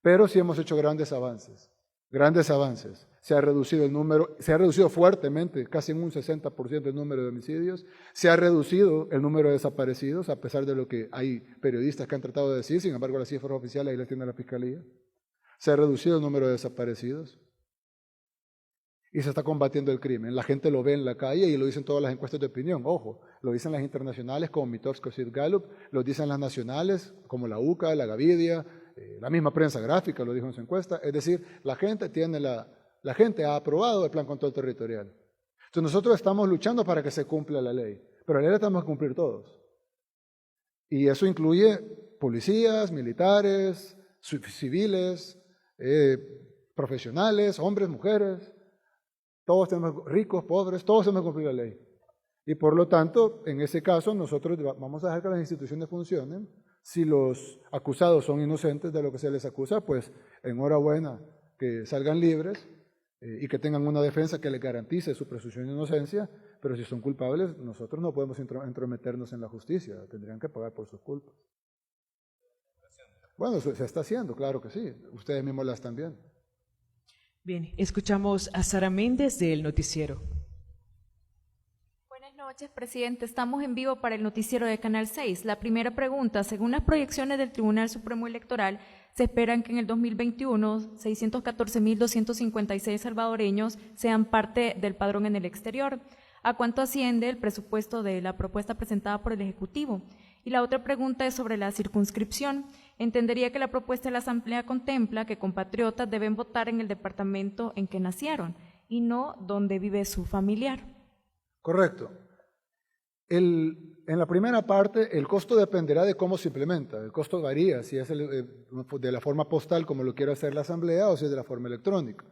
Pero sí hemos hecho grandes avances. Grandes avances. Se ha reducido el número, se ha reducido fuertemente, casi en un 60% el número de homicidios. Se ha reducido el número de desaparecidos, a pesar de lo que hay periodistas que han tratado de decir, sin embargo las cifras oficiales ahí las tiene la Fiscalía. Se ha reducido el número de desaparecidos. Y se está combatiendo el crimen. La gente lo ve en la calle y lo dicen todas las encuestas de opinión. Ojo, lo dicen las internacionales como Mitofsky Gallup, lo dicen las nacionales como la UCA, la Gavidia, la misma prensa gráfica lo dijo en su encuesta. Es decir, la gente ha aprobado el Plan Control Territorial. Entonces nosotros estamos luchando para que se cumpla la ley, pero la ley la tenemos que cumplir todos. Y eso incluye policías, militares, civiles, profesionales, hombres, mujeres. Todos tenemos, ricos, pobres, todos tenemos que cumplir la ley. Y por lo tanto, en ese caso, nosotros vamos a dejar que las instituciones funcionen. Si los acusados son inocentes de lo que se les acusa, pues enhorabuena, que salgan libres y que tengan una defensa que les garantice su presunción de inocencia, pero si son culpables, nosotros no podemos entrometernos en la justicia, tendrían que pagar por sus culpas. Bueno, se está haciendo, claro que sí, ustedes mismos la están viendo. Bien, escuchamos a Sara Méndez del noticiero. Buenas noches, presidente. Estamos en vivo para el noticiero de Canal 6. La primera pregunta, según las proyecciones del Tribunal Supremo Electoral, se esperan que en el 2021 614.256 salvadoreños sean parte del padrón en el exterior. ¿A cuánto asciende el presupuesto de la propuesta presentada por el Ejecutivo? Y la otra pregunta es sobre la circunscripción. Entendería que la propuesta de la Asamblea contempla que compatriotas deben votar en el departamento en que nacieron y no donde vive su familiar. Correcto. En la primera parte, el costo dependerá de cómo se implementa. El costo varía, si es de la forma postal, como lo quiere hacer la Asamblea, o si es de la forma electrónica.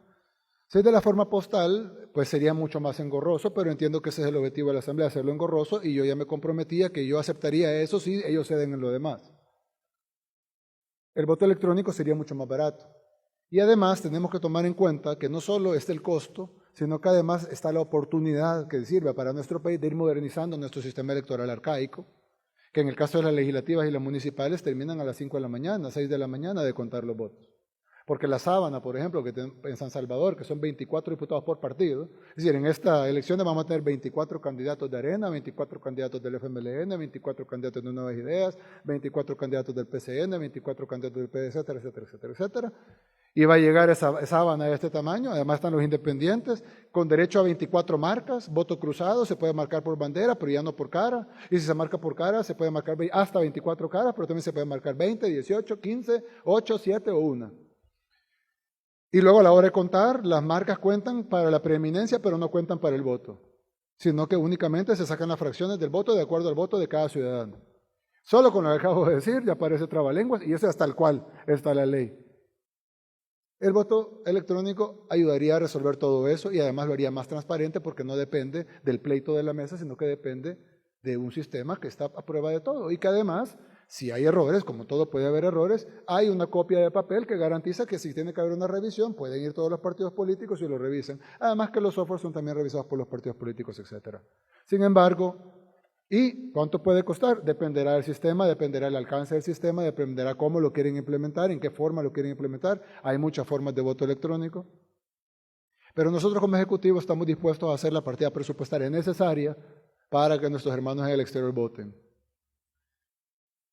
Si es de la forma postal, pues sería mucho más engorroso, pero entiendo que ese es el objetivo de la Asamblea, hacerlo engorroso, y yo ya me comprometía que yo aceptaría eso si ellos ceden en lo demás. El voto electrónico sería mucho más barato. Y además tenemos que tomar en cuenta que no solo es el costo, sino que además está la oportunidad que sirve para nuestro país de ir modernizando nuestro sistema electoral arcaico, que en el caso de las legislativas y las municipales terminan a las 5 de la mañana, 6 de la mañana de contar los votos. Porque la sábana, por ejemplo, que en San Salvador, que son 24 diputados por partido, es decir, en esta elección vamos a tener 24 candidatos de Arena, 24 candidatos del FMLN, 24 candidatos de Nuevas Ideas, 24 candidatos del PCN, 24 candidatos del PD, etcétera, etcétera, etcétera, etcétera. Y va a llegar esa sábana de este tamaño, además están los independientes, con derecho a 24 marcas, voto cruzado, se puede marcar por bandera, pero ya no por cara, y si se marca por cara, se puede marcar hasta 24 caras, pero también se puede marcar 20, 18, 15, 8, 7 o 1. Y luego a la hora de contar, las marcas cuentan para la preeminencia, pero no cuentan para el voto, sino que únicamente se sacan las fracciones del voto de acuerdo al voto de cada ciudadano. Solo con lo que acabo de decir, ya aparece trabalenguas, y eso es hasta el cual está la ley. El voto electrónico ayudaría a resolver todo eso y además lo haría más transparente porque no depende del pleito de la mesa, sino que depende de un sistema que está a prueba de todo y que además, si hay errores, como todo puede haber errores, hay una copia de papel que garantiza que si tiene que haber una revisión, pueden ir todos los partidos políticos y lo revisen. Además que los softwares son también revisados por los partidos políticos, etc. Sin embargo, ¿y cuánto puede costar? Dependerá del sistema, dependerá del alcance del sistema, dependerá cómo lo quieren implementar, en qué forma lo quieren implementar. Hay muchas formas de voto electrónico. Pero nosotros como Ejecutivo estamos dispuestos a hacer la partida presupuestaria necesaria para que nuestros hermanos en el exterior voten.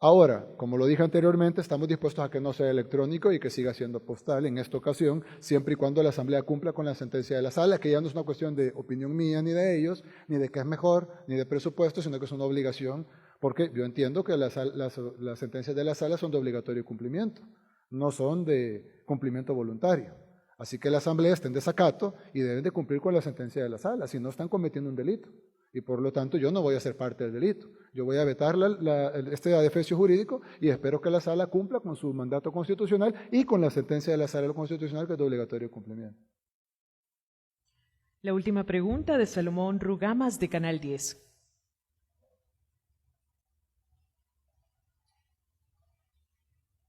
Ahora, como lo dije anteriormente, estamos dispuestos a que no sea electrónico y que siga siendo postal en esta ocasión, siempre y cuando la Asamblea cumpla con la sentencia de la Sala, que ya no es una cuestión de opinión mía ni de ellos, ni de qué es mejor, ni de presupuesto, sino que es una obligación, porque yo entiendo que las sentencias de la Sala son de obligatorio cumplimiento, no son de cumplimiento voluntario. Así que la Asamblea está en desacato y deben de cumplir con la sentencia de la Sala, si no están cometiendo un delito. Y por lo tanto yo no voy a ser parte del delito. Yo voy a vetar este adefesio jurídico y espero que la Sala cumpla con su mandato constitucional y con la sentencia de la Sala Constitucional, que es de obligatorio cumplimiento. La última pregunta de Salomón Rugamas de Canal 10.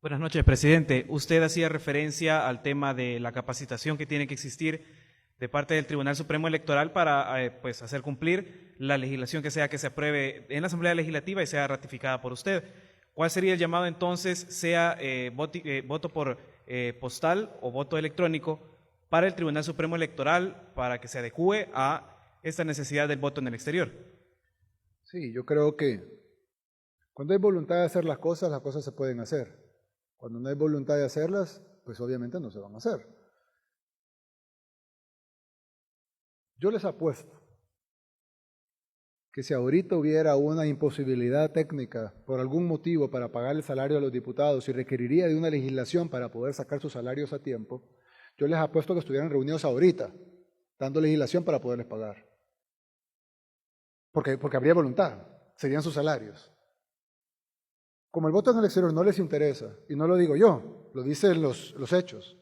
Buenas noches, presidente. Usted hacía referencia al tema de la capacitación que tiene que existir de parte del Tribunal Supremo Electoral para pues hacer cumplir la legislación que se apruebe en la Asamblea Legislativa y sea ratificada por usted. ¿Cuál sería el llamado entonces, sea voto por postal o voto electrónico para el Tribunal Supremo Electoral para que se adecúe a esta necesidad del voto en el exterior? Sí, yo creo que cuando hay voluntad de hacer las cosas se pueden hacer. Cuando no hay voluntad de hacerlas, pues obviamente no se van a hacer. Yo les apuesto que si ahorita hubiera una imposibilidad técnica por algún motivo para pagar el salario a los diputados y requeriría de una legislación para poder sacar sus salarios a tiempo, yo les apuesto que estuvieran reunidos ahorita, dando legislación para poderles pagar. Porque habría voluntad, serían sus salarios. Como el voto en el exterior no les interesa, y no lo digo yo, lo dicen los hechos,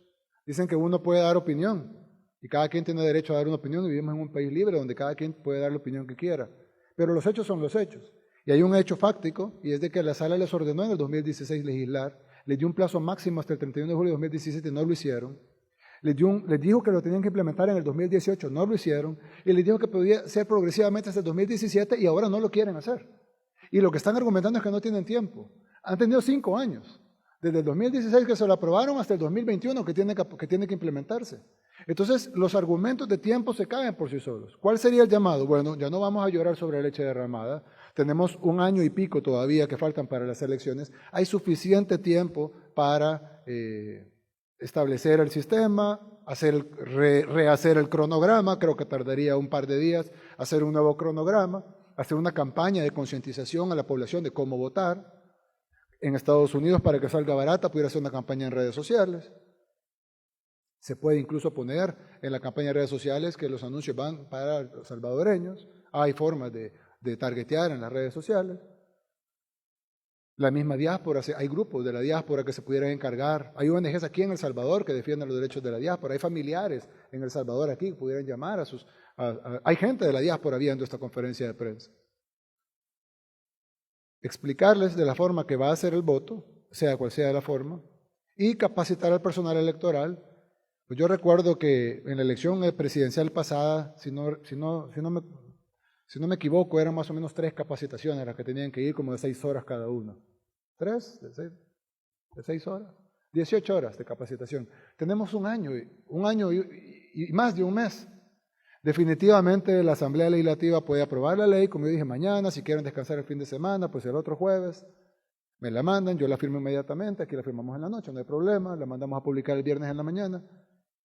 dicen que uno puede dar opinión, y cada quien tiene derecho a dar una opinión, y vivimos en un país libre donde cada quien puede dar la opinión que quiera. Pero los hechos son los hechos. Y hay un hecho fáctico, y es de que la Sala les ordenó en el 2016 legislar, les dio un plazo máximo hasta el 31 de julio de 2017, no lo hicieron. Les dijo que lo tenían que implementar en el 2018, no lo hicieron. Y les dijo que podía ser progresivamente hasta el 2017, y ahora no lo quieren hacer. Y lo que están argumentando es que no tienen tiempo. Han tenido 5 años. Desde el 2016 que se lo aprobaron hasta el 2021 que tiene que implementarse. Entonces, los argumentos de tiempo se caen por sí solos. ¿Cuál sería el llamado? Bueno, ya no vamos a llorar sobre leche derramada. Tenemos 1 año y pico todavía que faltan para las elecciones. Hay suficiente tiempo para establecer el sistema, rehacer el cronograma. Creo que tardaría un par de días hacer un nuevo cronograma, hacer una campaña de concientización a la población de cómo votar. En Estados Unidos, para que salga barata, pudiera hacer una campaña en redes sociales. Se puede incluso poner en la campaña de redes sociales que los anuncios van para los salvadoreños. Hay formas de targetear en las redes sociales. La misma diáspora, hay grupos de la diáspora que se pudieran encargar. Hay ONGs aquí en El Salvador que defienden los derechos de la diáspora. Hay familiares en El Salvador aquí que pudieran llamar hay gente de la diáspora viendo esta conferencia de prensa. Explicarles de la forma que va a ser el voto, sea cual sea la forma, y capacitar al personal electoral. Pues yo recuerdo que en la elección presidencial pasada, si no me equivoco, eran más o menos 3 capacitaciones las que tenían que ir, como de 6 horas cada uno. ¿3? ¿De 6 horas? 18 horas de capacitación. Tenemos un año y más de un mes. Definitivamente la Asamblea Legislativa puede aprobar la ley, como yo dije, mañana. Si quieren descansar el fin de semana, pues el otro jueves me la mandan, yo la firmo inmediatamente, aquí la firmamos en la noche, no hay problema, la mandamos a publicar el viernes en la mañana,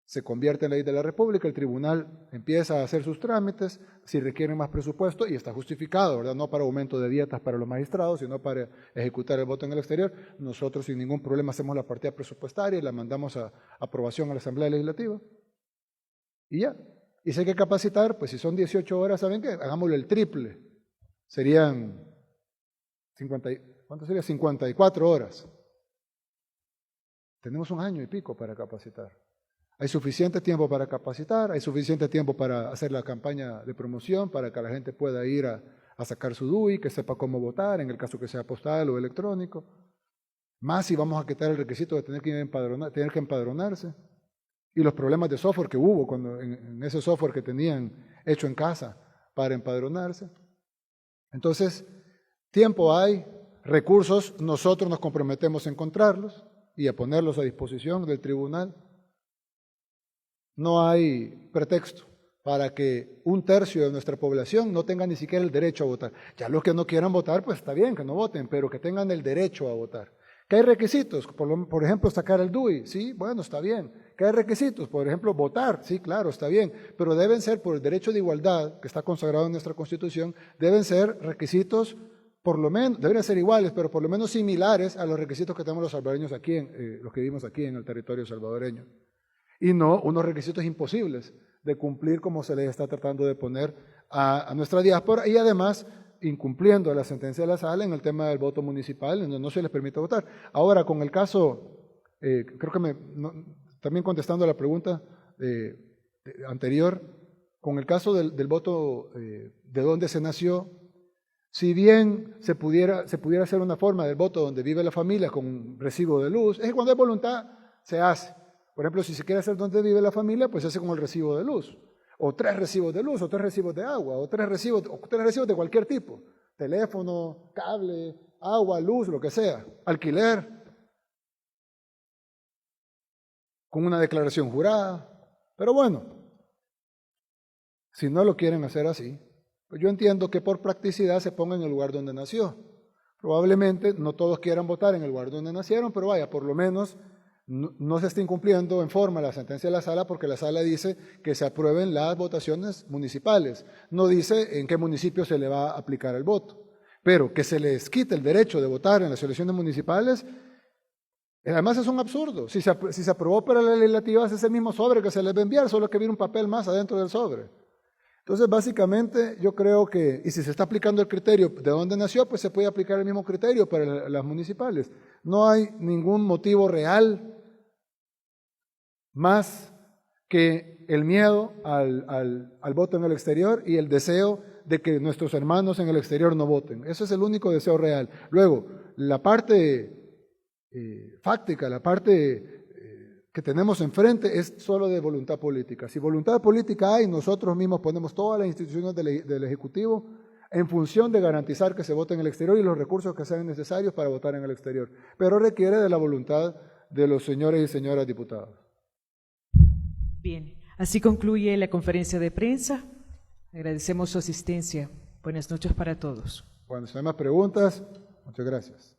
se convierte en ley de la República, el tribunal empieza a hacer sus trámites, si requieren más presupuesto, y está justificado, ¿verdad? No para aumento de dietas para los magistrados, sino para ejecutar el voto en el exterior. Nosotros sin ningún problema hacemos la partida presupuestaria y la mandamos a aprobación a la Asamblea Legislativa. Y ya. Y si hay que capacitar, pues si son 18 horas, ¿saben qué? Hagámoslo el triple. Serían 54 horas. Tenemos 1 año y pico para capacitar. Hay suficiente tiempo para capacitar, hay suficiente tiempo para hacer la campaña de promoción, para que la gente pueda ir a sacar su DUI, que sepa cómo votar, en el caso que sea postal o electrónico. Más si vamos a quitar el requisito de tener que empadronarse. Y los problemas de software que hubo en ese software que tenían hecho en casa para empadronarse. Entonces, tiempo hay, recursos, nosotros nos comprometemos a encontrarlos y a ponerlos a disposición del tribunal. No hay pretexto para que 1/3 de nuestra población no tenga ni siquiera el derecho a votar. Ya los que no quieran votar, pues está bien, que no voten, pero que tengan el derecho a votar. ¿Que hay requisitos? Por ejemplo, sacar el DUI, sí, bueno, está bien. ¿Que hay requisitos? Por ejemplo, votar, sí, claro, está bien, pero deben ser, por el derecho de igualdad, que está consagrado en nuestra Constitución, deben ser requisitos, por lo menos, deberían ser iguales, pero por lo menos similares a los requisitos que tenemos los salvadoreños aquí, los que vivimos aquí en el territorio salvadoreño. Y no unos requisitos imposibles de cumplir como se les está tratando de poner a nuestra diáspora, y además incumpliendo la sentencia de la Sala en el tema del voto municipal, en donde no se les permite votar. Ahora, con el caso, creo que también contestando a la pregunta anterior, con el caso del voto de dónde se nació, si bien se pudiera hacer una forma del voto donde vive la familia con un recibo de luz, es que cuando hay voluntad se hace. Por ejemplo, si se quiere hacer donde vive la familia, pues se hace con el recibo de luz, o 3 recibos de luz, o 3 recibos de agua, o 3 recibos de cualquier tipo, teléfono, cable, agua, luz, lo que sea, alquiler, con una declaración jurada. Pero bueno, si no lo quieren hacer así, pues yo entiendo que por practicidad se ponga en el lugar donde nació. Probablemente no todos quieran votar en el lugar donde nacieron, pero vaya, por lo menos no se está incumpliendo en forma la sentencia de la Sala, porque la Sala dice que se aprueben las votaciones municipales. No dice en qué municipio se le va a aplicar el voto. Pero que se les quite el derecho de votar en las elecciones municipales, además es un absurdo. Si se aprobó para las legislativas, es el mismo sobre que se les va a enviar, solo que viene un papel más adentro del sobre. Entonces, básicamente, yo creo que, y si se está aplicando el criterio de dónde nació, pues se puede aplicar el mismo criterio para las municipales. No hay ningún motivo real más que el miedo al voto en el exterior y el deseo de que nuestros hermanos en el exterior no voten. Ese es el único deseo real. Luego, la parte fáctica, la parte que tenemos enfrente es solo de voluntad política. Si voluntad política hay, nosotros mismos ponemos todas las instituciones del Ejecutivo en función de garantizar que se vote en el exterior y los recursos que sean necesarios para votar en el exterior. Pero requiere de la voluntad de los señores y señoras diputados. Bien, así concluye la conferencia de prensa. Agradecemos su asistencia. Buenas noches para todos. Bueno, si no hay más preguntas, muchas gracias.